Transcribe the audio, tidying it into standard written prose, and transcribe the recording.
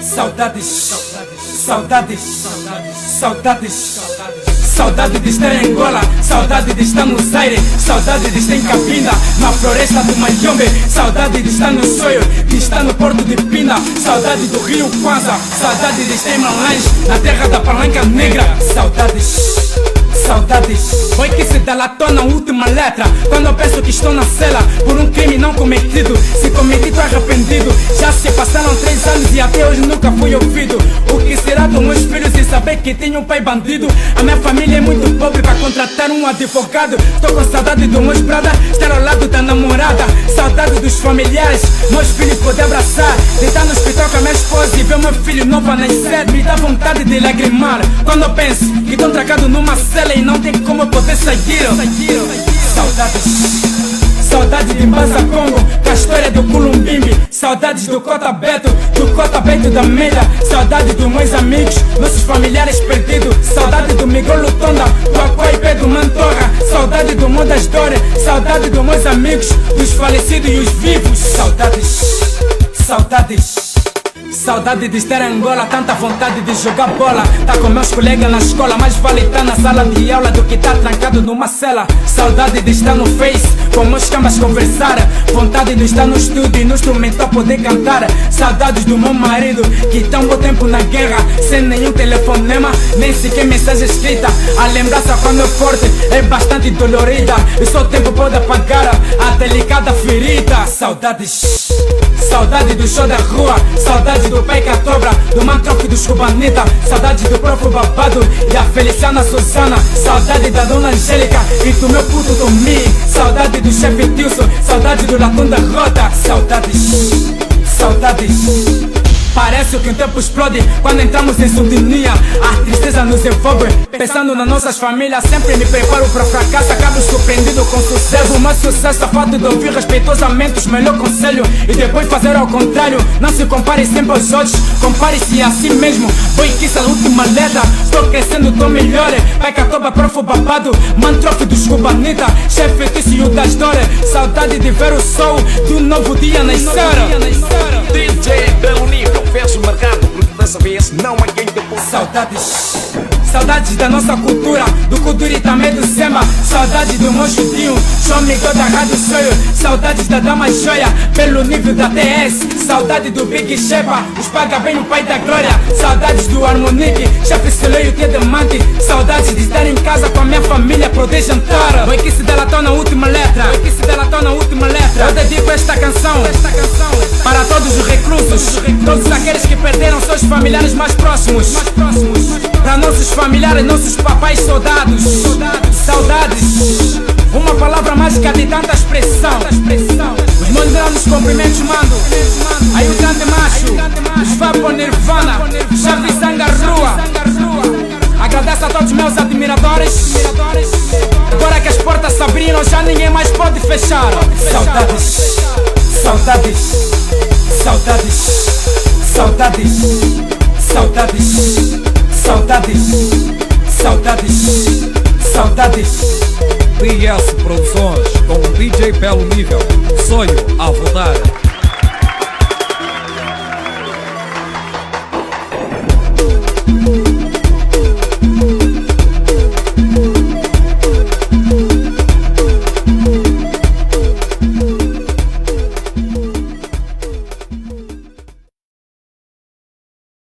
Saudades, saudades, saudades, saudade de estar em Angola, saudade de estar no Zaire, saudade de estar em Cabinda, na floresta do Mayombe, saudade de estar no Sonho, de estar no Porto de Pina, saudade do Rio Kwanza, saudade de estar em Malange, na terra da Palanca Negra, saudades. Saudades, foi que se delatou na última letra. Quando eu penso que estou na cela por um crime não cometido, se cometido arrependido. Já se passaram 3 anos e até hoje nunca fui ouvido. O que será dos meus filhos e saber que tenho um pai bandido? A minha família é muito pobre para contratar um advogado. Estou com saudade do meu esprada, estar ao lado da namorada. Saudade dos familiares, meus filhos poder abraçar. Deitar no hospital com a minha esposa e ver meu filho novo a nascer. Me dá vontade de lagrimar quando eu penso que estou trancado numa cela e não tem como poder sair. Saudades, saudade de Mbaza Congo, da história do Culumbimbi. Saudades do Cota Beto da Amélia. Saudade dos meus amigos, nossos familiares perdidos. Saudade do Miguel Lutonda, do Aquaipe do Mantorra. Saudade do Mundo das Dores, saudade dos meus amigos, dos falecidos e os vivos. Saudades, saudades. Saudade de estar em Angola, tanta vontade de jogar bola. Tá com meus colegas na escola, mais vale estar na sala de aula do que estar trancado numa cela. Saudade de estar no Face, com meus camas conversar. Vontade de estar no estúdio e no instrumental poder cantar. Saudades do meu marido, que tão bom tempo na guerra, sem nenhum telefonema, nem sequer mensagem escrita. A lembrança quando é forte, é bastante dolorida, e só o tempo pode apagar a delicada ferida. Saudades, saudade do show da rua, saudade do pai Catobra, do Mantroque dos Cubanita, saudade do Prof Babado e a Feliciana Susana, saudade da Dona Angélica e do meu puto Domi, saudade do chefe Tilson, saudade do Latão da Rota. Saudades, saudades. Parece que o tempo explode quando entramos em sintonia. A tristeza nos envolve, pensando nas nossas famílias. Sempre me preparo para o fracasso, acabo surpreendido com sucesso. O meu sucesso é fato de ouvir respeitosamente os melhores conselhos e depois fazer ao contrário. Não se compare sempre aos outros, compare-se a si mesmo. Foi que essa última letra, estou crescendo, estou melhor. Pai Catoba, Prof Babado, Mantroque dos Cubanita, chefe Tício das Dores. Saudade de ver o sol do novo dia nascer. DJ Belo Nível, verso marcado, porque dessa vez não há quem depois. Saudades, saudades da nossa cultura, do Kuduri também do Sema. Saudades do meu Judinho, João Miguel da Rádio Sonho. Saudades da Dama Joia, pelo nível da TS. Saudade do Big Shepa, os paga bem o pai da glória. Saudades do Harmonique, chefe Celeio que é demante. Saudades de estar em casa com a minha família, poder jantar. Foi que se delatou na última letra, foi que se delatou na última letra. Eu dedico esta canção para todos os reclusos, todos aqueles que perderam seus familiares mais próximos. Para nossos familiares, nossos papais soldados. Saudades, uma palavra mágica de tanta expressão. Os meus grandes cumprimentos mando aí o grande macho, os Fapo Nirvana, Chave Sanga Rua. Agradeço a todos meus admiradores. Agora que as portas se abriram, já ninguém mais pode fechar. Saudades, saudades, saudades, saudades, saudades, saudades, saudades, saudades. DS Produções com o DJ Belo Nível, sonho a voltar.